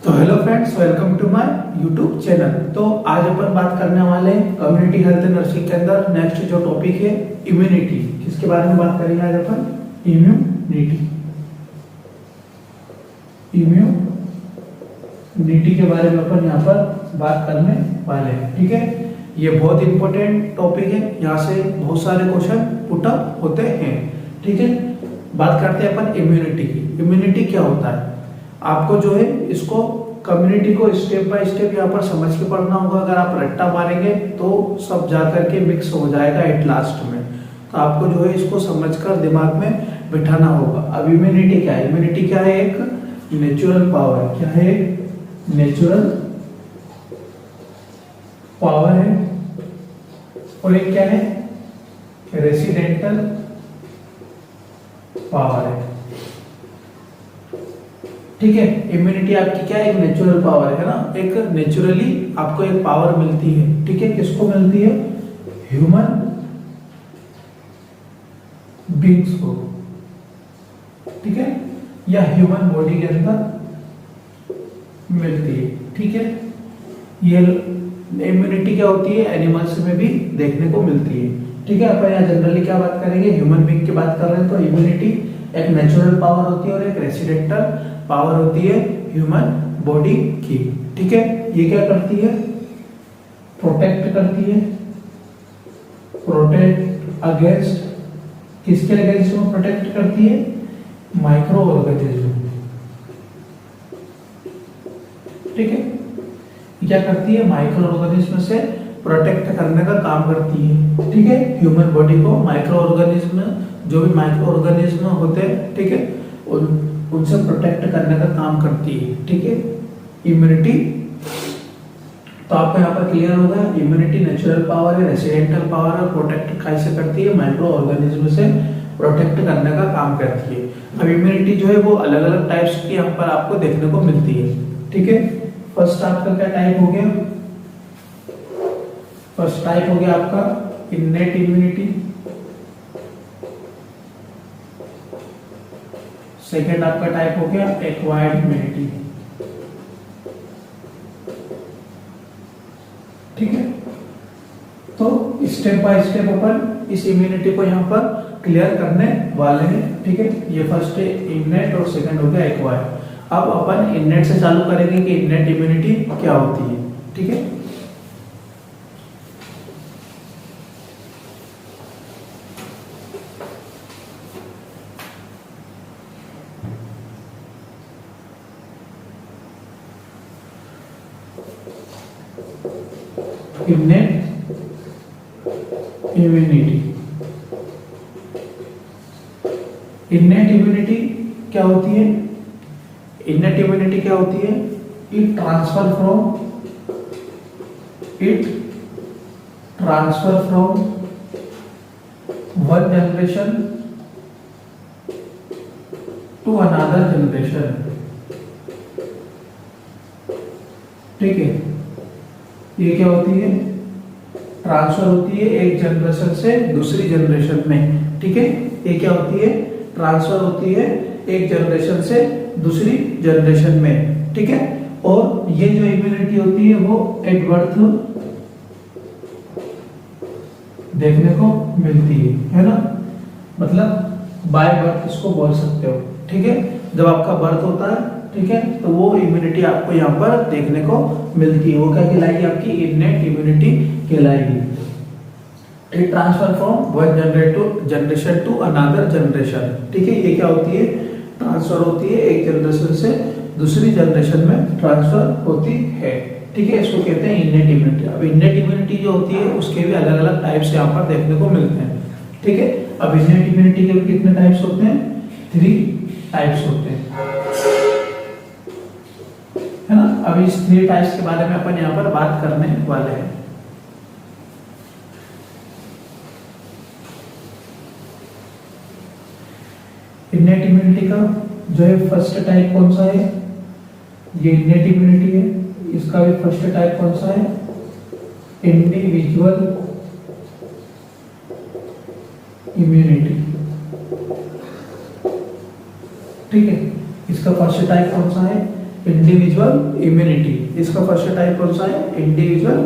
तो hello friends, welcome to my YouTube channel. तो आज अपन बात करने वाले हैं कम्युनिटी हेल्थ नर्सिंग के अंदर नेक्स्ट जो टॉपिक है इम्यूनिटी। किसके बारे में बात करेंगे आज अपन? इम्यूनिटी। इम्यूनिटी के बारे में अपन यहाँ पर बात करने वाले हैं। ठीक है, ये बहुत इंपॉर्टेंट टॉपिक है, यहाँ से बहुत सारे क्वेश्चन पुट अप होते हैं। ठीक है, बात करते हैं अपन इम्यूनिटी की। इम्यूनिटी क्या होता है? आपको जो है इसको कम्युनिटी को स्टेप बाय स्टेप यहाँ पर समझ के पढ़ना होगा। अगर आप रट्टा मारेंगे तो सब जाकर के मिक्स हो जाएगा एट लास्ट में। तो आपको जो है इसको समझकर दिमाग में बिठाना होगा। अब इम्यूनिटी क्या है? इम्यूनिटी क्या है? एक नेचुरल पावर। क्या है? नेचुरल पावर है। और एक क्या है? रेसिडेंटल पावर है। ठीक है, इम्यूनिटी आपकी क्या है? एक नेचुरल पावर है ना। एक नेचुरली आपको एक पावर मिलती है। ठीक है, किसको मिलती है? ह्यूमन बींग्स को। ठीक है, या ह्यूमन बॉडी के अंदर मिलती है। ठीक है, ये इम्यूनिटी क्या होती है? एनिमल्स में भी देखने को मिलती है। ठीक है, अपन यहाँ जनरली क्या बात करेंगे? ह्यूमन बींग की बात कर रहे हैं। तो इम्यूनिटी एक नेचुरल पावर होती है और एक रेसिडेंटल पावर होती है ह्यूमन बॉडी की। ठीक है, ये क्या करती है? प्रोटेक्ट करती है। प्रोटेक्ट अगेंस्ट, किसके अगेंस्ट में प्रोटेक्ट करती है? Micro organism. ठीक है, क्या करती है? माइक्रो ऑर्गेनिज्म से प्रोटेक्ट करने का काम करती है। ठीक है, ह्यूमन बॉडी को माइक्रो ऑर्गेनिज्म, जो भी माइक्रो ऑर्गेनिज्म होते हैं, ठीक है, उनसे प्रोटेक्ट करने का काम करती है। ठीक है, इम्यूनिटी। तो आपको यहाँ पर क्लियर होगा, इम्यूनिटी नेचुरल पावर है, रेसिडेंटल पावर है, प्रोटेक्ट कैसे करती है? माइक्रो ऑर्गेनिज्म से प्रोटेक्ट करने का काम करती है। अब इम्यूनिटी जो है वो अलग अलग टाइप्स की यहाँ पर आपको देखने को मिलती है। ठीक है, फर्स्ट आपका क्या टाइप हो गया? फर्स्ट टाइप हो गया आपका इन्नेट इम्यूनिटी। सेकेंड आपका टाइप हो गया एक्वायर्ड इम्यूनिटी। ठीक है, तो स्टेप बाय स्टेप अपन इस इम्यूनिटी को यहाँ पर क्लियर करने वाले हैं। ठीक है, ये फर्स्ट है इन्नेट और सेकेंड हो गया एक्वायर्ड। अब अपन इन्नेट से चालू करेंगे कि इन्नेट इम्यूनिटी क्या होती है। ठीक है, इन्नेट इम्यूनिटी। इन्नेट इम्यूनिटी क्या होती है? इन्नेट इम्यूनिटी क्या होती है? It transfer from one generation to another generation. ठीक है, ये क्या होती है? ट्रांसफर होती है एक जनरेशन से दूसरी जनरेशन में। ठीक है, ये क्या होती है? ट्रांसफर होती है एक जनरेशन से दूसरी जनरेशन में। ठीक है, और ये जो इम्यूनिटी होती है वो एट बर्थ देखने को मिलती है ना। मतलब बाय बर्थ इसको बोल सकते हो। ठीक है, जब आपका बर्थ होता है, ठीक है, तो वो इम्यूनिटी आपको यहाँ पर देखने को मिलती है। वो क्या कहलाएगी? आपकी इन्नेट इम्यूनिटी कहलाएगी। It transfer from one generation to another generation. ठीक है, ये क्या होती है? ट्रांसफर होती है एक जनरेशन से दूसरी जनरेशन में ट्रांसफर होती है। ठीक है, इसको कहते हैं इन्नेट इम्यूनिटी। अब इन्नेट इम्यूनिटी जो होती है उसके भी अलग अलग टाइप्स यहाँ पर देखने को मिलते हैं। ठीक है, अब इन्नेट इम्यूनिटी के भी कितने टाइप्स होते हैं? 3 टाइप्स होते हैं, है ना। अब इस 3 टाइप्स के बारे में अपन यहाँ पर बात करने वाले हैं। इन्नेट इम्यूनिटी का जो है फर्स्ट टाइप कौन सा है? ये इन्नेट इम्यूनिटी है। इसका भी फर्स्ट टाइप कौन सा है? Individual immunity. ठीक है, इसका फर्स्ट टाइप कौन सा है? Individual immunity. इसका फर्स्ट टाइप कौन सा है? Individual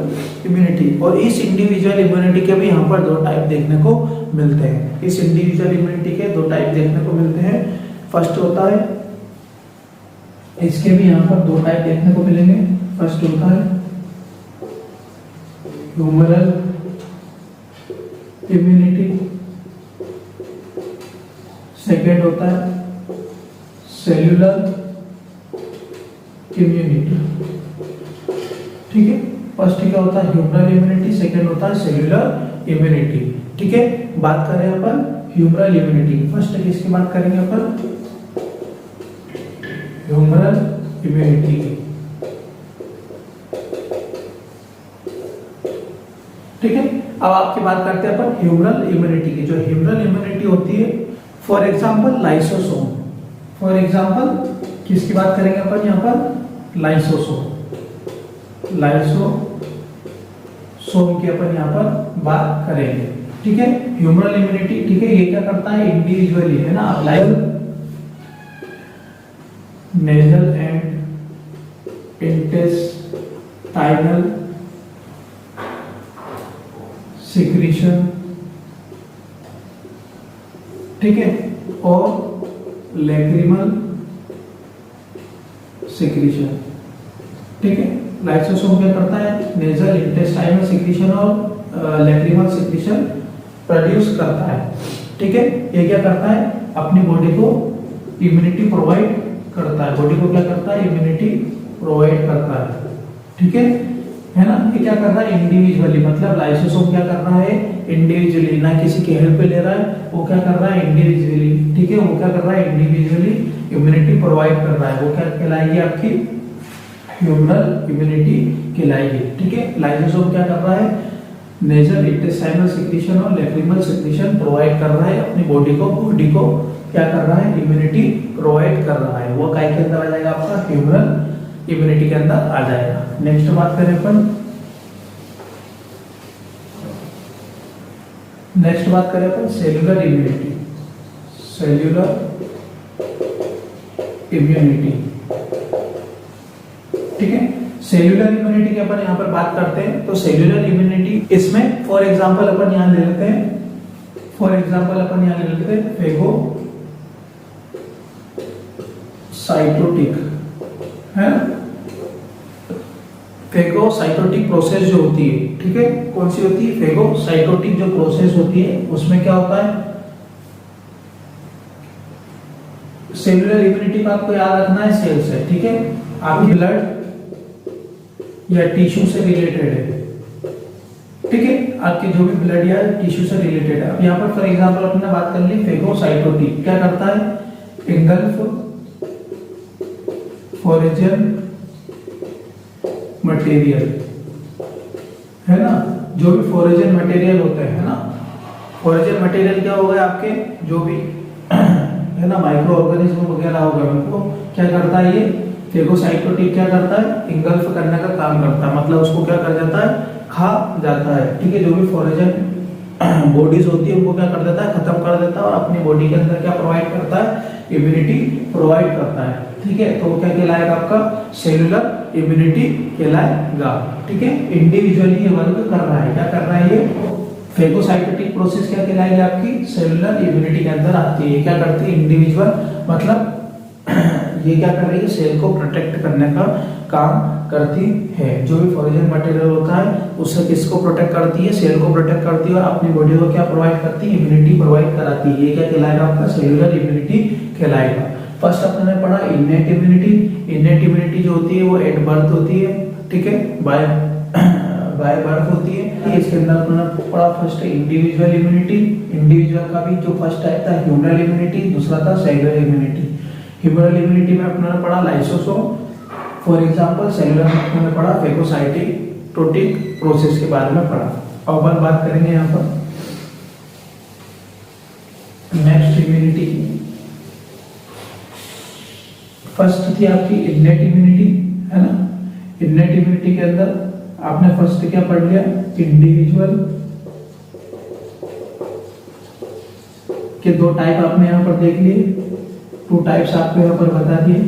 immunity. और इस इंडिविजुअल इम्यूनिटी के भी यहाँ पर दो टाइप देखने को मिलते हैं। इस इंडिविजुअल इम्यूनिटी के दो टाइप देखने को मिलते हैं। फर्स्ट होता है, इसके भी यहाँ पर दो टाइप देखने को मिलेंगे। फर्स्ट होता है ह्यूमरल इम्यूनिटी, सेकेंड होता है सेल्यूलर इम्यूनिटी। ठीक है, फर्स्ट क्या होता है? ह्यूमरल इम्यूनिटी, सेकेंड होता है सेल्यूलर इम्यूनिटी। ठीक है, बात करें अपन ह्यूमरल इम्यूनिटी। फर्स्ट किसकी बात करेंगे अपन? ह्यूमरल इम्यूनिटी की। ठीक है, अब आपकी बात करते हैं अपन ह्यूमरल इम्यूनिटी की। जो ह्यूमरल इम्यूनिटी होती है, for example lysosome. For example किसकी बात करेंगे अपन यहाँ पर? लाइसोसोम। लाइसोसोम की अपन यहाँ पर बात करेंगे। ठीक है, ह्यूमरल इम्यूनिटी। ठीक है, ये क्या करता है? इंडिविजुअली, है ना, नेजल एंड इंटेस्टाइनल सिक्रीशन, ठीक है, और लैक्रिमल सिक्रीशन। ठीक है, लाइसोसोम क्या करता है? नेजल इंटेस्टाइनल सिक्रीशन और लैक्रिमल सिक्रीशन प्रोड्यूस करता है। ठीक है, ये क्या करता है? अपनी बॉडी को इम्यूनिटी प्रोवाइड करता है। बॉडी को क्या करता है? इम्यूनिटी प्रोवाइड करता है। ठीक है ना। ये क्या कर रहा है? इंडिविजुअली, मतलब लाइसोसोम क्या कर रहा है? इंडिविजुअली, ना किसी की हेल्प ले रहा है, वो क्या कर रहा है? इंडिविजुअली। ठीक है, वो क्या कर रहा है? इंडिविजुअली इम्यूनिटी प्रोवाइड कर रहा है। वो क्या कहलाएगी? आपकी ह्यूमरल इम्यूनिटी कहलाएगी। ठीक है, लाइसोसोम क्या कर रहा है? नेजल इंटेस्टाइनल सिक्रीशन और लैक्रिमल सिक्रीशन प्रोवाइड कर रहा है अपनी बॉडी को क्या कर रहा है? इम्यूनिटी प्रोवाइड कर रहा है। वो काय के अंदर आ जाएगा? आपका ह्यूमरल इम्यूनिटी के अंदर आ जाएगा। नेक्स्ट बात करें अपन, सेल्यूलर इम्यूनिटी। सेल्यूलर इम्यूनिटी, ठीक है। सेल्यूलर इम्यूनिटी की अपन यहाँ पर बात करते हैं, तो सेल्यूलर इम्यूनिटी इसमें फॉर एग्जांपल अपन यहाँ ले लेते हैं फेगो साइटोटिक, है ना। फेगोसाइटोटिक प्रोसेस जो होती है, ठीक है, कौन सी होती है? फेगोसाइटोटिक जो प्रोसेस होती है, उसमें क्या होता है? सेल्यूलर इम्यूनिटी का आपको याद रखना है सेल से, ठीक है। आपकी ब्लड या टिश्यू से रिलेटेड है, ठीक है, आपकी जो भी ब्लड या टिश्यू से रिलेटेड है। अब यहाँ पर फॉर एग्जांपल अपने बात कर ली फेगोसाइटोटिक क्या करता है? इंगल्फ फॉरेजन मटेरियल, है ना, जो भी फॉरेजन मटेरियल होते हैं, है ना। फॉरेजन मटेरियल क्या हो गए? आपके जो भी है ना माइक्रो ऑर्गेनिज्म वगैरह हो गए, उनको क्या करता है? ये फेगोसाइटोटिक क्या करता है? इंगल्फ करने का काम करता है, मतलब उसको क्या कर जाता है? खा जाता है, ठीक है। जो भी फॉरेजन बॉडीज होती है उनको क्या कर देता है? खत्म कर देता है, और अपनी बॉडी के अंदर क्या प्रोवाइड करता है? इम्यूनिटी प्रोवाइड करता है, ठीक है। तो क्या कहलाएगा? आपका सेल्यूलर इम्यूनिटी कहलाएगा, ठीक है। इंडिविजुअली ये वर्क कर रहा है, क्या कर रहा है? ये फेगोसाइटोटिक प्रोसेस क्या कहलाएगी? आपकी सेल्यूलर इम्यूनिटी के अंदर आती है। क्या करती है? इंडिविजुअल, मतलब ये क्या कर रही है? सेल को प्रोटेक्ट करने का काम करती है। जो भी फॉरेजन मटेरियल होता है उससे किसको प्रोटेक्ट करती है? सेल को प्रोटेक्ट करती है, और अपनी बॉडी को क्या प्रोवाइड करती है? इम्यूनिटी प्रोवाइड कराती है। ये क्या कहलाएगा? आपका सेल्यूलर इम्यूनिटी कहलाएगा। फर्स्ट अपने पढ़ा इनेट इम्यूनिटी। इनेट इम्यूनिटी जो होती है वो एट बर्थ होती है, ठीक है, बाय बर्थ होती है। इसके अंदर अपने पढ़ा फर्स्ट इंडिविजुअल इम्यूनिटी। इंडिविजुअल का भी जो फर्स्ट टाइप था ह्यूमरल इम्यूनिटी, दूसरा था सेल्यूलर इम्यूनिटी। ह्यूमरल इम्यूनिटी में अपने पढ़ा लाइसोसोम, फॉर एग्जांपल सेल्यूलर में अपने पढ़ा फेगोसाइटोटिक प्रोसेस के बारे में पढ़ा। अब अपन बात करेंगे यहाँ पर नेक्स्ट इम्यूनिटी की। फर्स्ट थी आपकी इनेट इम्यूनिटी, है ना। इनेट इम्यूनिटी के अंदर आपने फर्स्ट क्या पढ़ लिया? इंडिविजुअल के दो टाइप आपने यहाँ पर देख लिए, टू टाइप्स आपको यहाँ पर बता दिए,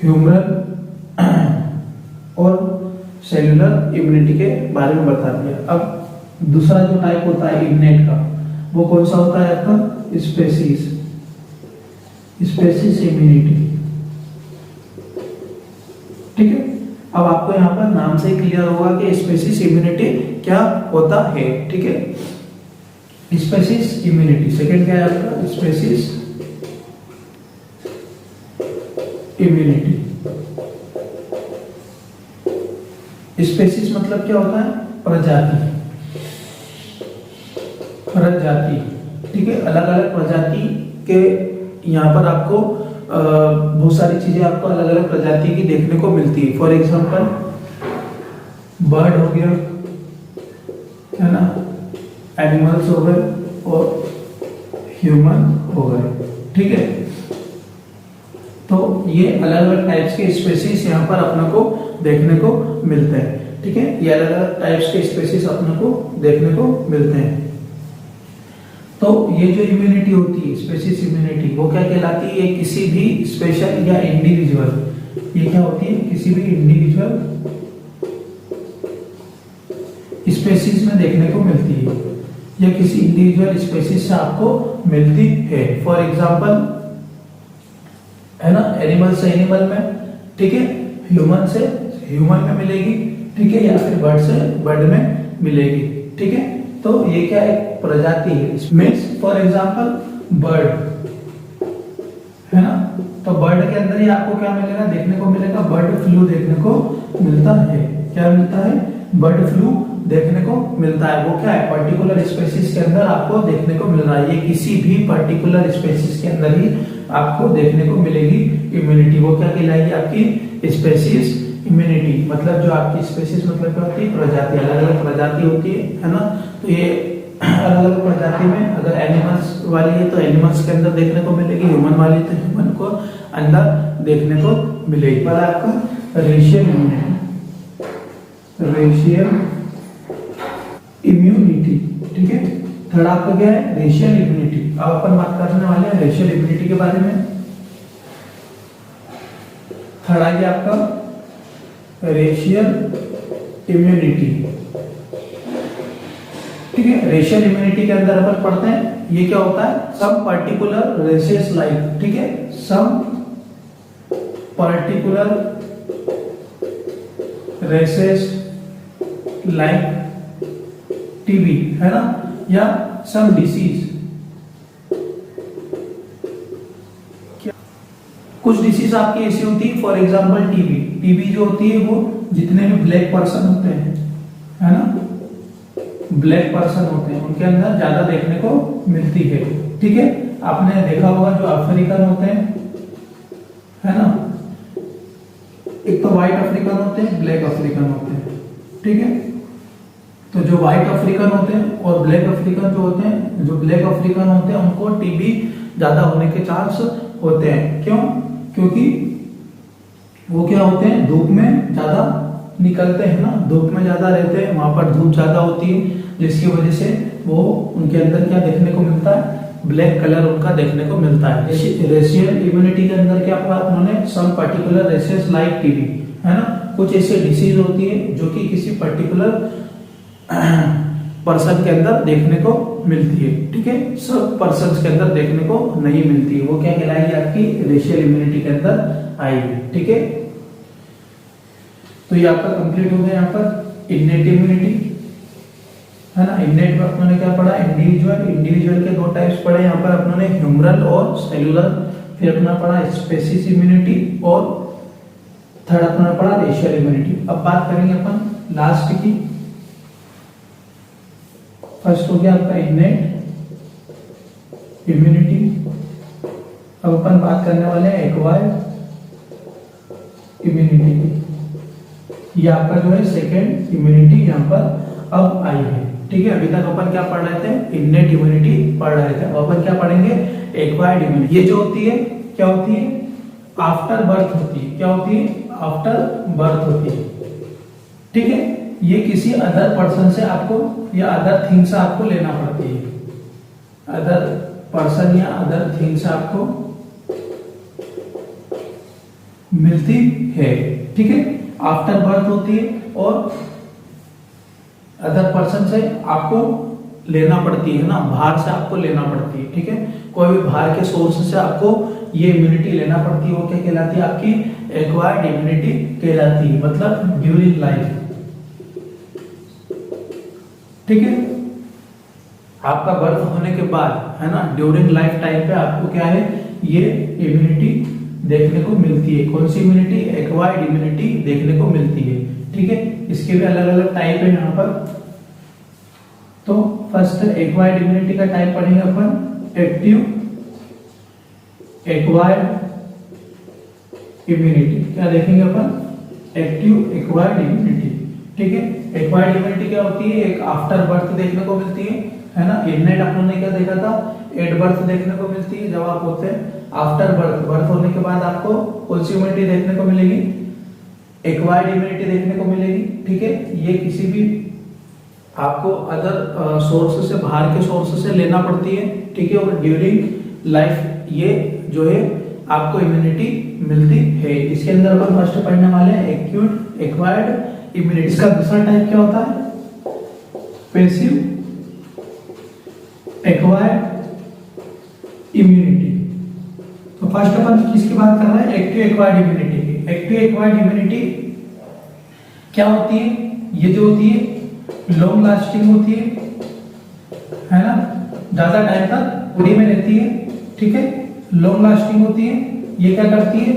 ह्यूमरल और सेलुलर इम्यूनिटी के बारे में बता दिया। अब दूसरा जो टाइप होता है इननेट का, वो कौन सा होता है आपका? Species immunity. ठीक है, अब आपको यहाँ पर नाम से क्लियर होगा कि स्पेसीज इम्यूनिटी क्या होता है। ठीक है, स्पेसीज इम्यूनिटी। सेकंड क्या है आपका? Species immunity. स्पेसीज मतलब क्या होता है? प्रजाति। ठीक है, अलग अलग प्रजाति के यहाँ पर आपको बहुत सारी चीजें आपको अलग अलग प्रजाति की देखने को मिलती है। फॉर एग्जांपल बर्ड हो गया, है ना, एनिमल्स हो गए और ह्यूमन हो गए। ठीक है, तो ये अलग अलग टाइप्स के स्पेसीज यहाँ पर अपने को देखने को मिलते हैं। ठीक है, ये अलग अलग टाइप्स के स्पेसीज अपने को देखने को मिलते हैं। तो ये जो इम्यूनिटी होती है, स्पेसीज इम्यूनिटी, वो क्या कहलाती है? ये किसी भी स्पेशल या इंडिविजुअल, ये क्या होती है? किसी भी इंडिविजुअल स्पेसीज में देखने को मिलती है, या किसी इंडिविजुअल स्पेसीज से आपको मिलती है। फॉर एग्जांपल, है ना, एनिमल से एनिमल में, ठीक है, ह्यूमन से ह्यूमन में मिलेगी, ठीक है, या फिर बर्ड से बर्ड में मिलेगी। ठीक है, तो ये क्या एक प्रजाति है। मीन्स फॉर एग्जांपल बर्ड, है ना, तो बर्ड के अंदर ही आपको क्या मिलेगा? देखने को मिलेगा बर्ड फ्लू देखने को मिलता है। क्या मिलता है? बर्ड फ्लू देखने को मिलता है। वो क्या है? पर्टिकुलर स्पेसीज के अंदर आपको देखने को मिल रहा है। ये किसी भी पर्टिकुलर स्पेसीज के अंदर ही आपको देखने को मिलेगी इम्यूनिटी। वो क्या कहलाएगी? आपकी स्पेसीज इम्यूनिटी। मतलब जो आपकी स्पेसीज मतलब क्या होती है? प्रजाति, अलग अलग प्रजाति होती है ना। तो ये अलग अलग प्रजाति में अगर एनिमल्स वाली है तो एनिमल्स के अंदर देखने को मिलेगी, ह्यूमन वाली तो ह्यूमन को अंदर देखने को मिलेगी। पर आपका रेशियल इम्यूनिटी, ठीक है। थर्ड आपका क्या है? Racial immunity. अब अपन बात करने वाले हैं रेशियल इम्यूनिटी के बारे में। थर्ड आ गया आपका रेशियल इम्यूनिटी, ठीक है। रेशियल इम्यूनिटी के अंदर अपन पढ़ते हैं ये क्या होता है? सम पर्टिकुलर रेसेस लाइक, ठीक है, some particular races like TB, है ना, या सम डिसीज। कुछ डिसीज आपकी ऐसी होती है, फॉर एग्जांपल टीबी। टीबी जो होती है वो जितने भी ब्लैक पर्सन होते हैं, है ना, ब्लैक पर्सन होते हैं, उनके अंदर ज्यादा देखने को मिलती है, ठीक है। आपने देखा होगा जो अफ्रीकन होते हैं, है ना, एक तो व्हाइट अफ्रीकन होते हैं, ब्लैक अफ्रीकन होते हैं, ठीक है। तो जो व्हाइट अफ्रीकन होते हैं और ब्लैक अफ्रीकन जो होते हैं, जो ब्लैक अफ्रीकन होते हैं उनको टीबी ज्यादा होने के चांस होते हैं। क्यों? क्योंकि वो क्या होते हैं? धूप में ज्यादा निकलते हैं ना, धूप में ज्यादा रहते हैं, वहां पर धूप ज्यादा होती है, जिसकी वजह से वो उनके अंदर क्या देखने को मिलता है? ब्लैक कलर उनका देखने को मिलता है। रेशियल इम्यूनिटी के अंदर क्या पढ़ा उन्होंने? Some particular races like TB, है ना, कुछ ऐसे डिसीज होती है जो कि किसी पर्टिकुलर पर्सन के अंदर देखने को मिलती है, ठीक है, सब पर्सन के अंदर देखने को नहीं मिलती है। वो क्या कहलाएगी? आपकी रेशियल इम्यूनिटी के अंदर आएगी, ठीक है। तो ये आपका कंप्लीट हो गया यहाँ पर इननेट इम्यूनिटी, है ना। इननेट में अपनों ने क्या पढ़ा? इंडिविजुअल के दो टाइप्स पढ़े यहाँ पर अपनों ने, ह्यूमरल और सेलुलर। फिर अपना पढ़ा स्पेसीज इम्यूनिटी और थर्ड अपना पढ़ा रेशियल इम्यूनिटी। अब बात करेंगे अपन लास्ट की। फर्स्ट हो गया आपका इननेट इम्यूनिटी। अब अपन बात करने वाले हैं एक्वायर्ड इम्यूनिटी की। ये आपका जो है सेकेंड इम्यूनिटी यहाँ पर अब आई है, ठीक है। अभी तक अपन क्या पढ़ रहे थे? इननेट इम्यूनिटी पढ़ रहे थे। अब अपन क्या पढ़ेंगे? Acquired immunity. ये जो होती है क्या होती है? आफ्टर बर्थ होती है। क्या होती है? आफ्टर बर्थ होती है, ठीक है। ये किसी अदर पर्सन से आपको या अदर थिंग से आपको लेना पड़ती है। अदर पर्सन या अदर थिंग से आपको मिलती है, ठीक है। आफ्टर बर्थ होती है और अदर पर्सन से आपको लेना पड़ती है ना, बाहर से आपको लेना पड़ती है, ठीक है। कोई भी बाहर के सोर्स से आपको ये इम्यूनिटी लेना पड़ती है, वो क्या कहलाती है, आपकी एक्वायर्ड इम्यूनिटी कहलाती है, मतलब ड्यूरिंग लाइफ, ठीक है। आपका बर्थ होने के बाद है ना, ड्यूरिंग लाइफ टाइम पे आपको क्या है, ये इम्यूनिटी देखने को मिलती है। कौन सी इम्यूनिटी, एक्वायर्ड इम्यूनिटी देखने को मिलती है, ठीक है। इसके भी अलग अलग टाइप है यहाँ पर। तो फर्स्ट एक्वायर्ड इम्यूनिटी का टाइप पढ़ेंगे अपन, एक्टिव एक्वायर्ड इम्यूनिटी। क्या देखेंगे अपन, एक्टिव एक्वायर्ड इम्यूनिटी, ठीक है। एक्वायर्ड इम्यूनिटी क्या होती है, एक आफ्टर बर्थ देखने को मिलती है ना। इननेट अपन ने क्या देखा था, एट बर्थ देखने को मिलती है, जब आप होते हैं आफ्टर बर्थ, बर्थ होने के बाद आपको कौन सी इम्यूनिटी देखने को मिलेगी, एक्वायर्ड इम्यूनिटी देखने को मिलेगी, ठीक है। ये किसी भी आपको अदर सोर्स से, बाहर के सोर्स से लेना पड़ती है, ठीक है। और ड्यूरिंग लाइफ ये जो है आपको इम्यूनिटी मिलती है। इसके अंदर अपन फर्स्ट पढ़ने वाले हैं एक्यूट एक्वायर्ड इम्यूनिटी। इसका दूसरा टाइप क्या होता है, पैसिव एक्वायर्ड इम्यूनिटी। तो फर्स्ट अपन किसकी बात कर रहे हैं, एक्टिव एक्वायर्ड इम्यूनिटी की। एक्टिव एक्वायर्ड इम्यूनिटी क्या होती है, ये जो होती है लॉन्ग लास्टिंग होती है ना, ज्यादा टाइम तक बॉडी में रहती है, ठीक है। लॉन्ग लास्टिंग होती है, ये क्या करती है,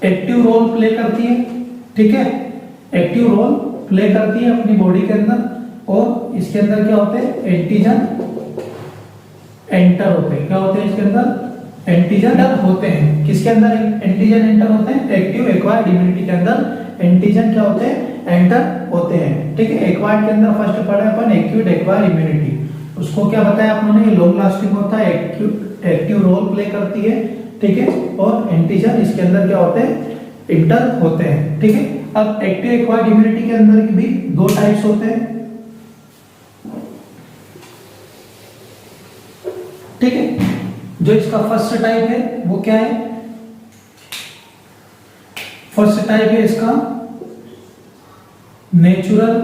एक्टिव रोल प्ले करती है, ठीक है। एक्टिव रोल प्ले करती है अपनी बॉडी के अंदर, और इसके अंदर क्या होते हैं, एंटीजन एंटर होते हैं। क्या होते हैं इसके अंदर, एंटीजन होते हैं। किसके अंदर एंटीजन एंटर होते हैं, एक्टिव एक्वायर्ड इम्यूनिटी के अंदर एंटीजन क्या होते हैं, एंटर होते हैं, ठीक है। एक्वायर्ड के अंदर फर्स्ट पढ़ा अपन एक्यूट एक्वायर्ड इम्यूनिटी। उसको क्या बताया आपने, लॉन्ग लास्टिंग होता है, एक्टिव रोल प्ले करती है, ठीक है। और एंटीजन इसके अंदर क्या होते हैं, इंटर होते हैं, ठीक है। अब एक्टिव एक्वायर्ड इम्यूनिटी के अंदर भी दो टाइप्स होते हैं, ठीक है। जो इसका फर्स्ट टाइप है वो क्या है, फर्स्ट टाइप है इसका नेचुरल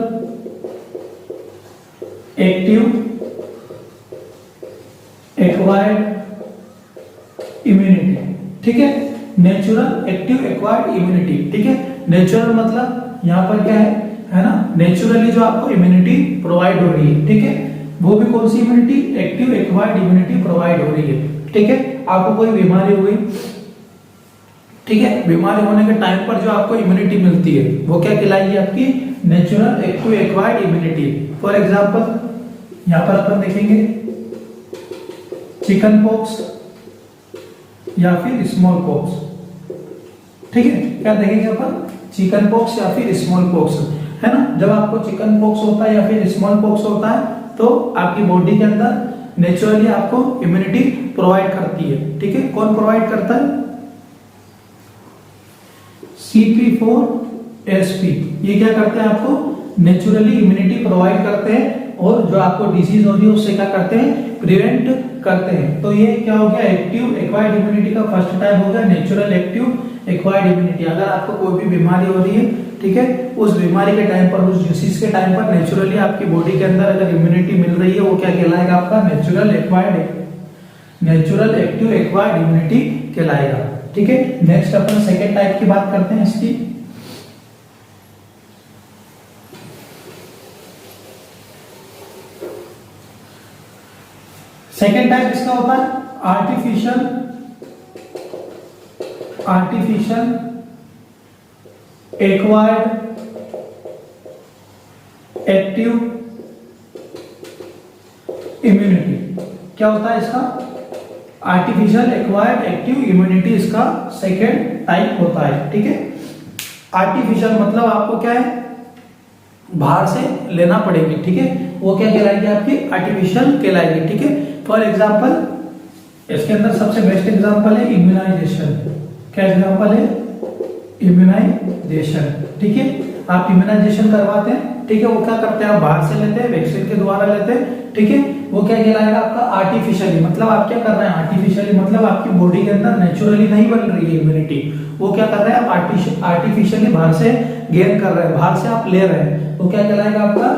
एक्टिव एक्वायर्ड इम्यूनिटी, ठीक है। नेचुरल एक्टिव एक्वायर्ड इम्यूनिटी, ठीक है। नेचुरल मतलब यहां पर क्या है ना, नेचुरली जो आपको इम्यूनिटी प्रोवाइड हो रही है, ठीक है। वो भी कौन सी immunity, active acquired immunity provide हो रही है, ठीक है। आपको कोई बीमारी हुई, ठीक है, बीमारी होने के टाइम पर जो आपको इम्यूनिटी मिलती है वो क्या कहलाएगी, आपकी natural active acquired immunity. For example यहां पर अपन देखेंगे चिकन पॉक्स या फिर स्मॉल पॉक्स, ठीक है। क्या देखेंगे अपन, चिकन पॉक्स या फिर स्मॉल पॉक्स, है ना। जब आपको चिकन पॉक्स होता है या फिर स्मॉल पॉक्स होता है तो आपकी बॉडी के अंदर नेचुरली आपको इम्यूनिटी प्रोवाइड करती है, ठीक है। कौन प्रोवाइड करता है, CP4SP, ये क्या करते हैं, आपको नेचुरली इम्यूनिटी प्रोवाइड करते हैं, और जो आपको डिजीज हो रही है उससे क्या करते हैं, प्रिवेंट करते हैं। तो ये क्या हो गया, एक्टिव एक्वायर्ड इम्यूनिटी का फर्स्ट टाइप हो गया नेचुरल एक्टिव एक्वायर्ड इम्यूनिटी। अगर आपको कोई भी बीमारी हो रही है, ठीक है, उस बीमारी के टाइम पर, उस डिसीज के टाइम पर नेचुरली आपकी बॉडी के अंदर अगर इम्यूनिटी मिल रही है, वो क्या कहलाएगा, आपका नेचुरल एक्टिव एक्वायर्ड इम्यूनिटी कहलाएगा, ठीक है। नेक्स्ट अपन सेकेंड टाइप की बात करते हैं इसकी। सेकेंड टाइप इसका होता है आर्टिफिशियल एक्वायर्ड एक्टिव इम्यूनिटी। क्या होता है इसका, आर्टिफिशियल एक्वायर्ड एक्टिव इम्यूनिटी इसका सेकेंड टाइप होता है, ठीक है। आर्टिफिशियल मतलब आपको क्या है, बाहर से लेना पड़ेगी, ठीक है। वो क्या कहलाएगी, आपकी आर्टिफिशियल कहलाएगी, ठीक है। फॉर एग्जाम्पल इसके अंदर सबसे बेस्ट एग्जाम्पल है इम्यूनाइजेशन। क्या एग्जाम्पल है, इम्यूनाइजेशन, ठीक है। आप इम्यूनाइजेशन करवाते हैं, ठीक है। वो क्या करते हैं, आप बाहर से लेते हैं, वैक्सीन के द्वारा लेते हैं, ठीक है। वो क्या कहलाएगा, आपका आर्टिफिशियली। मतलब आप क्या कर रहे हैं, आर्टिफिशियली मतलब आपकी बॉडी के अंदर नेचुरली नहीं बन रही है इम्यूनिटी, वो क्या कर रहे हैं आप आर्टिफिशियली बाहर से गेन कर रहे हैं, बाहर से आप ले रहे हैं, तो क्या कहलाएगा आपका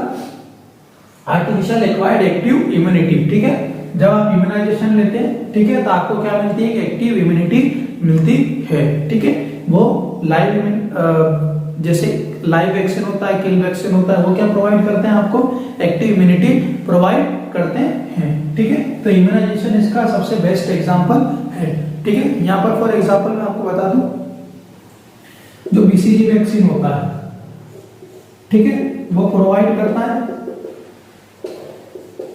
आर्टिफिशियल एक्वायर्ड एक्टिव इम्यूनिटी। ठीक है, जब आप इम्यूनाइजेशन लेते हैं, ठीक है, तो आपको क्या मिलती है, एक्टिव इम्यूनिटी मिलती है। ठीक है, वो जैसे लाइव वैक्सीन होता है, किल वैक्सीन होता है, वो क्या प्रोवाइड करते हैं आपको, एक्टिव इम्यूनिटी प्रोवाइड करते हैं। ठीक है, तो इम्यूनाइजेशन इसका सबसे बेस्ट एग्जांपल है। ठीक है, यहाँ पर फॉर एग्जांपल मैं आपको बता दूं, जो बीसीजी वैक्सीन होता है, ठीक है, वो प्रोवाइड करता है,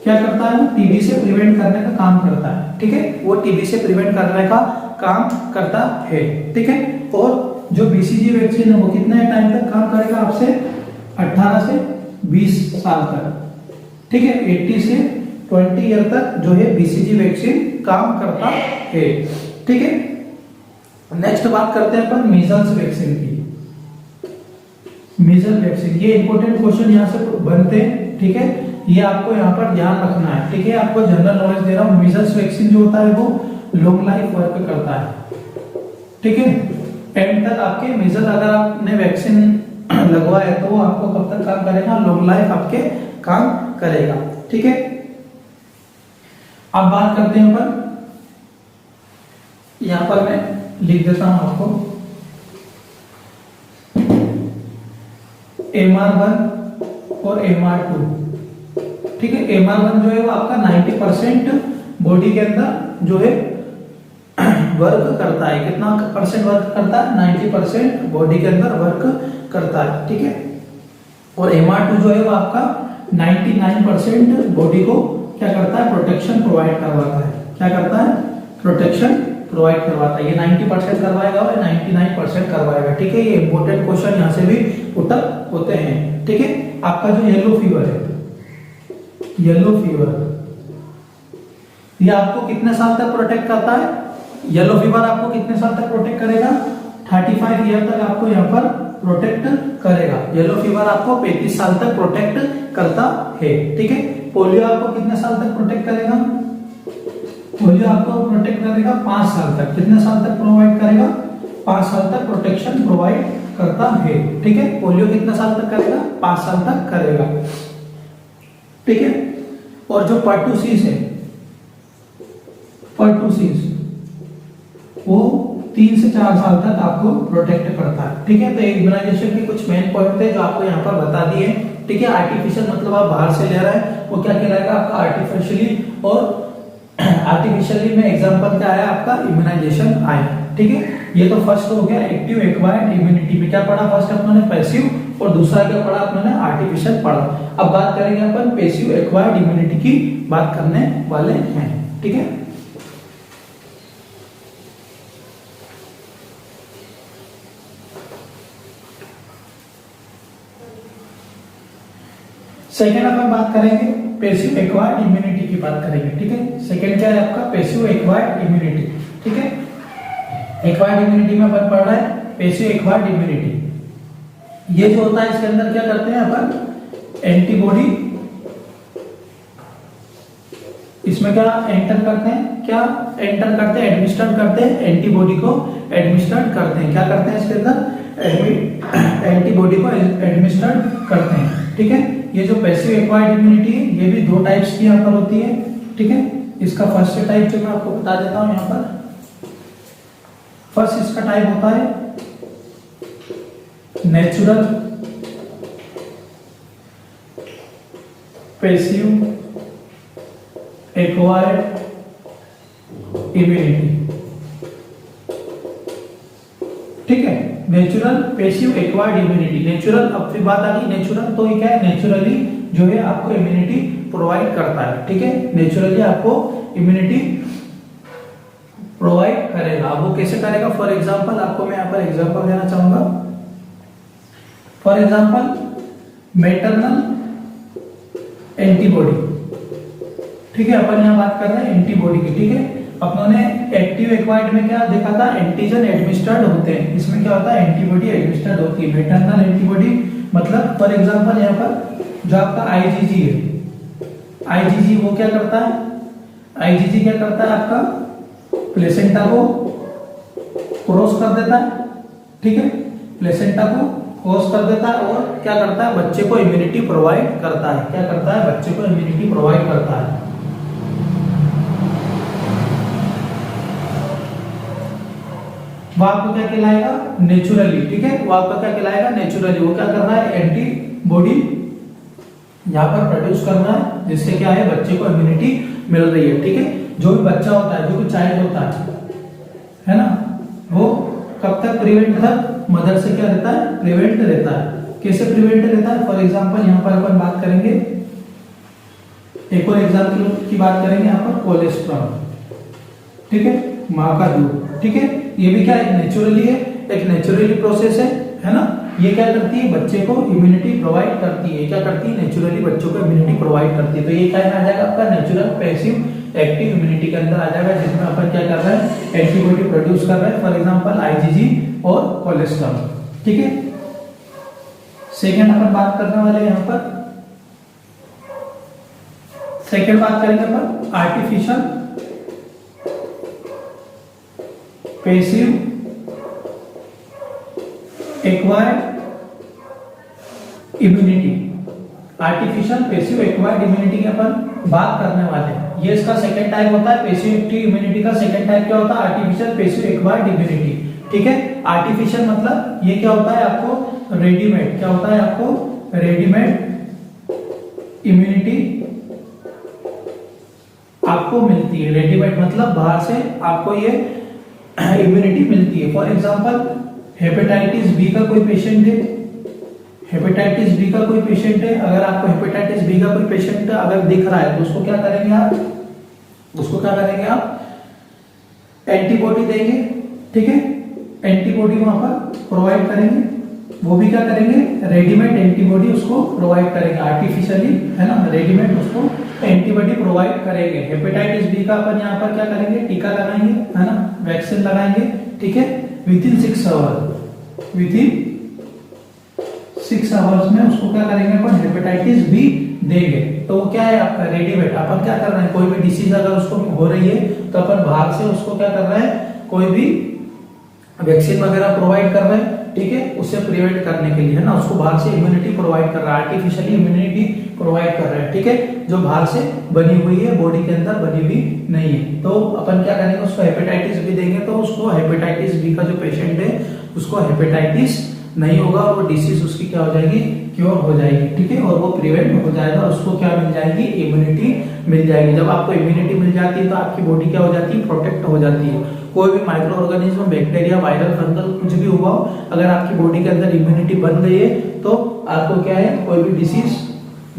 क्या करता है, टीबी से प्रिवेंट करने का काम करता है। ठीक है, वो टीबी से प्रिवेंट करने का काम करता है। ठीक है, और जो बीसीजी वैक्सीन है वो कितने टाइम तक काम करेगा आपसे, 18 से 20 साल तक। ठीक है, 80 से 20 ईयर तक जो है बीसीजी वैक्सीन काम करता है। ठीक है, नेक्स्ट बात करते हैं अपन मीजल्स वैक्सीन की। मीजल वैक्सीन, ये इंपॉर्टेंट क्वेश्चन यहाँ से बनते हैं। ठीक है, ये आपको यहाँ पर ध्यान रखना है। ठीक है, आपको जनरल नॉलेज दे रहा हूँ। मीजल्स वैक्सीन जो होता है वो लॉन्ग लाइफ वर्क करता है। ठीक है, एंड तक आपके मीजल अगर आपने वैक्सीन लगवाया है तो वो आपको कब तक काम करेगा, लॉन्ग लाइफ आपके काम करेगा। ठीक है, अब बात करते हैं अपन, यहां पर मैं लिख देता हूं आपको MR1 और MR2। ठीक है, MR1 जो है वो आपका 90% बॉडी के अंदर जो है वर्क करता है। कितना परसेंट वर्क करता है, 90% बॉडी के अंदर वर्क करता है। ठीक है, और MR2 जो है वो आपका 99% बॉडी को क्या करता है, प्रोटेक्शन प्रोवाइड करवाता है। क्या करता है, प्रोटेक्शन प्रोवाइड करवाता है। ये 90% करवाएगा और 99% करवाएगा। ठीक है, ये इंपॉर्टेंट क्वेश्चन यहाँ से भी पुटअप होते हैं। ठीक है, आपका जो येलो फीवर है, येलो फीवर, ये आपको कितने साल तक प्रोटेक्ट करता है, येलो फीवर आपको कितने साल तक प्रोटेक्ट करेगा, 35 ईयर तक आपको यहाँ पर प्रोटेक्ट करेगा। येलो फीवर आपको 35 साल तक प्रोटेक्ट करता है। ठीक है, पोलियो आपको कितने साल तक प्रोटेक्ट करेगा, पोलियो आपको प्रोटेक्ट करेगा 5 साल तक। कितने साल तक प्रोवाइड करेगा, 5 साल तक प्रोटेक्शन प्रोवाइड करता है। ठीक है, पोलियो कितने साल तक करेगा, 5 साल तक करेगा। ठीक है, और जो पर्टुसिस है, पर्टुसिस वो 3 से 4 साल तक आपको प्रोटेक्ट करता है। ठीक है, तो इम्यूनाइजेशन के कुछ मेन पॉइंट थे जो आपको यहाँ पर बता दिए। ठीक है, आर्टिफिशियल मतलब आप बाहर से ले रहे हैं, वो क्या कहलाएगा आपका आर्टिफिशियली, और आर्टिफिशियली में एग्जांपल क्या आया आपका, इम्यूनाइजेशन आया। ठीक है, ये तो फर्स्ट हो गया एक्टिव एक्वायर्ड इम्यूनिटी में। क्या पढ़ा, फर्स्ट अपने पैसिव और दूसरा क्या पढ़ा अपने आर्टिफिशियल पढ़ा। अब बात करेंगे अपन पैसिव एक्वायर्ड इम्यूनिटी की बात करने वाले हैं। ठीक है, सेकेंड अपन बात करेंगे पैसिव एक्वायर्ड इम्यूनिटी की बात करेंगे। ठीक है, सेकेंड क्या है आपका, पैसिव एक्वायर्ड इम्यूनिटी। ठीक है, एक्वायर्ड इम्यूनिटी में अपन पढ़ रहे हैं पैसिव एक्वायर्ड इम्यूनिटी। ये जो होता है इसके अंदर क्या करते हैं अपन, एंटीबॉडी इसमें क्या एंटर करते हैं, क्या एंटर करते हैं, एडमिनिस्टर करते हैं, एंटीबॉडी को एडमिनिस्टर करते हैं। क्या करते हैं इसके अंदर, एंटीबॉडी को एडमिनिस्टर करते हैं। ठीक है, ये जो पैसिव एक्वायर्ड इम्यूनिटी है ये भी 2 टाइप्स की यहाँ पर होती है। ठीक है, इसका फर्स्ट टाइप जो मैं आपको बता देता हूं यहाँ पर, फर्स्ट इसका टाइप होता है नेचुरल पैसिव एक्वायर्ड इम्यूनिटी। ठीक है, natural passive acquired immunity. Natural, अब फिर बात आ गई नेचुरल, तो ये क्या है, नेचुरली जो है आपको इम्यूनिटी प्रोवाइड करता है। ठीक है, नेचुरली आपको इम्यूनिटी प्रोवाइड करेगा। वो कैसे करेगा, फॉर एग्जांपल आपको मैं यहाँ पर एग्जांपल देना चाहूंगा। For example maternal antibody. ठीक है, अपन यहाँ बात कर रहे हैं एंटीबॉडी की। ठीक है, अपनों ने एक्टिव एक्वायर्ड में क्या देखा था, एंटीजन एडमिनिस्टर्ड होते हैं। इसमें क्या होता है, एंटीबॉडी एडमिनिस्टर्ड होती है। मैटरनल एंटीबॉडी मतलब फॉर एग्जांपल यहाँ पर जो आपका आईजीजी है, आईजीजी वो क्या करता है, आईजीजी क्या करता है, आपका प्लेसेंटा को क्रॉस कर देता है। ठीक है, प्लेसेंटा को क्रॉस कर देता है और क्या करता है, बच्चे को इम्यूनिटी प्रोवाइड करता है। क्या करता है, बच्चे को इम्यूनिटी प्रोवाइड करता है। वो आपको क्या कहलाएगा, नेचुरली। ठीक है, वो आपका क्या कहलाएगा, नेचुरली। वो क्या कर रहा है, एंटीबॉडी यहाँ पर प्रोड्यूस करना है, जिससे क्या है, बच्चे को इम्यूनिटी मिल रही है। ठीक है, जो भी बच्चा होता है, जो भी चाइल्ड होता है ना, वो कब तक प्रिवेंट था, मदर से क्या रहता है, प्रिवेंट रहता है। कैसे प्रिवेंट रहता है, फॉर एग्जांपल यहाँ पर अपन बात करेंगे, एक और एग्जांपल की बात करेंगे यहाँ पर, कोलेस्ट्रॉल। ठीक है, माँ का दूध। ठीक है, ये भी क्या है, नेचुरली है, एक नेचुरली प्रोसेस है ना। ये क्या करती है, बच्चे को इम्यूनिटी प्रोवाइड करती है। क्या करती है, नेचुरली बच्चों को इम्यूनिटी प्रोवाइड करती है। तो ये क्या आ जाएगा आपका, नेचुरल पैसिव एक्टिव इम्यूनिटी के अंदर आ जाएगा, जिसमें अपन क्या कर रहे हैं, एंटीबॉडी प्रोड्यूस कर रहे हैं, फॉर एग्जांपल आईजीजी और कोलेस्ट्रॉल। ठीक है, सेकंड अपन बात करने वाले हैं यहाँ पर, सेकंड बात करेंगे अपन artificial passive acquired immunity. Artificial passive acquired immunity की अपन बात करने वाले हैं। ये इसका सेकंड टाइप होता है। पैसिव एक्टिव इम्यूनिटी का सेकंड टाइप क्या होता है, आर्टिफिशियल पैसिव एक्वायर्ड इम्यूनिटी। ठीक है, आर्टिफिशियल मतलब ये क्या होता है, आपको रेडीमेड, क्या होता है, आपको रेडीमेड इम्यूनिटी आपको मिलती है। रेडीमेड मतलब बाहर से आपको ये इम्यूनिटी मिलती है। फॉर एग्जांपल हेपेटाइटिस बी का कोई पेशेंट है, हेपेटाइटिस बी का कोई पेशेंट है, अगर आपको हेपेटाइटिस बी का कोई पेशेंट अगर दिख रहा है तो उसको क्या करेंगे आप, उसको क्या करेंगे आप, एंटीबॉडी देंगे। ठीक है, एंटीबॉडी वहां पर प्रोवाइड करेंगे। वो भी क्या करेंगे, रेडीमेड एंटीबॉडी उसको प्रोवाइड करेंगे, आर्टिफिशियली, है ना, रेडीमेड उसको एंटीबॉडी प्रोवाइड करेंगे। हेपेटाइटिस बी का अपन यहाँ पर क्या करेंगे, टीका लगाएंगे, है ना, वैक्सीन लगाएंगे। ठीक है, विदिन 6 आवर, विदिन 6 आवर्स में उसको क्या करेंगे अपन, हेपेटाइटिस बी देंगे। तो वो क्या है आपका रेडीमेड। अपन क्या कर रहे हैं, कोई भी डिसीज अगर उसको हो रही है तो अपन बाहर से उसको क्या कर रहे हैं, कोई भी वैक्सीन वगैरह प्रोवाइड कर रहे हैं। ठीक है, उससे प्रिवेंट करने के लिए, है ना, उसको बाहर से इम्यूनिटी प्रोवाइड कर रहा है, आर्टिफिशियली इम्यूनिटी प्रोवाइड कर रहे हैं। ठीक है, जो बाहर से बनी हुई है, बॉडी के अंदर बनी हुई नहीं है। तो अपन क्या करेंगे, उसको हेपेटाइटिस बी देंगे तो उसको हेपेटाइटिस बी का जो पेशेंट है उसको हेपेटाइटिस नहीं होगा और वो डिसीज उसकी क्या हो जाएगी, क्योर हो जाएगी। ठीक है, और वो प्रिवेंट हो जाएगा, उसको क्या मिल जाएगी, इम्यूनिटी मिल जाएगी। जब आपको इम्यूनिटी मिल जाती है तो आपकी बॉडी क्या हो जाती है, प्रोटेक्ट हो जाती है। कोई भी micro organism, bacteria, viral, fungal कुछ भी हुआ हो, अगर आपकी बॉडी के अंदर इम्यूनिटी बन गई है तो आपको क्या है, कोई भी डिसीज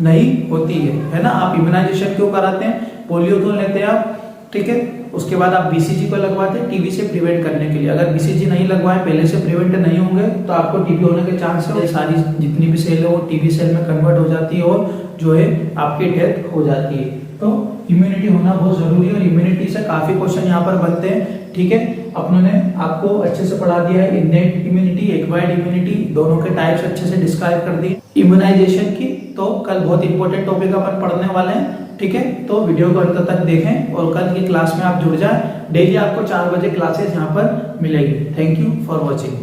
नहीं होती है ना। आप इम्यूनाइजेशन क्यों कराते हैं, पोलियो क्यों लेते हैं आप, ठीक है, उसके बाद आप बीसीजी को लगवाते हैं टीबी से प्रिवेंट करने के लिए। अगर बीसीजी नहीं लगवाए, पहले से प्रिवेंट नहीं होंगे तो आपको टीबी होने के चांस है, सारी जितनी भी सेल है वो टीबी सेल में कन्वर्ट हो जाती है और जो है आपकी डेथ हो जाती है। तो इम्यूनिटी होना बहुत जरूरी है और इम्यूनिटी से काफी क्वेश्चन यहाँ पर बनते हैं। ठीक है, अपनों ने आपको अच्छे से पढ़ा दिया है, इनेट इम्यूनिटी, एक्वायर्ड इम्यूनिटी, दोनों के टाइप्स अच्छे से डिस्क्राइब कर दिए इम्यूनाइजेशन की। तो कल बहुत इंपॉर्टेंट टॉपिक अपन पढ़ने वाले हैं। ठीक है, तो वीडियो को अंत तक देखें और कल की क्लास में आप जुड़ जाए। डेली आपको 4 बजे क्लासेस यहाँ पर मिलेगी। Thank you for watching.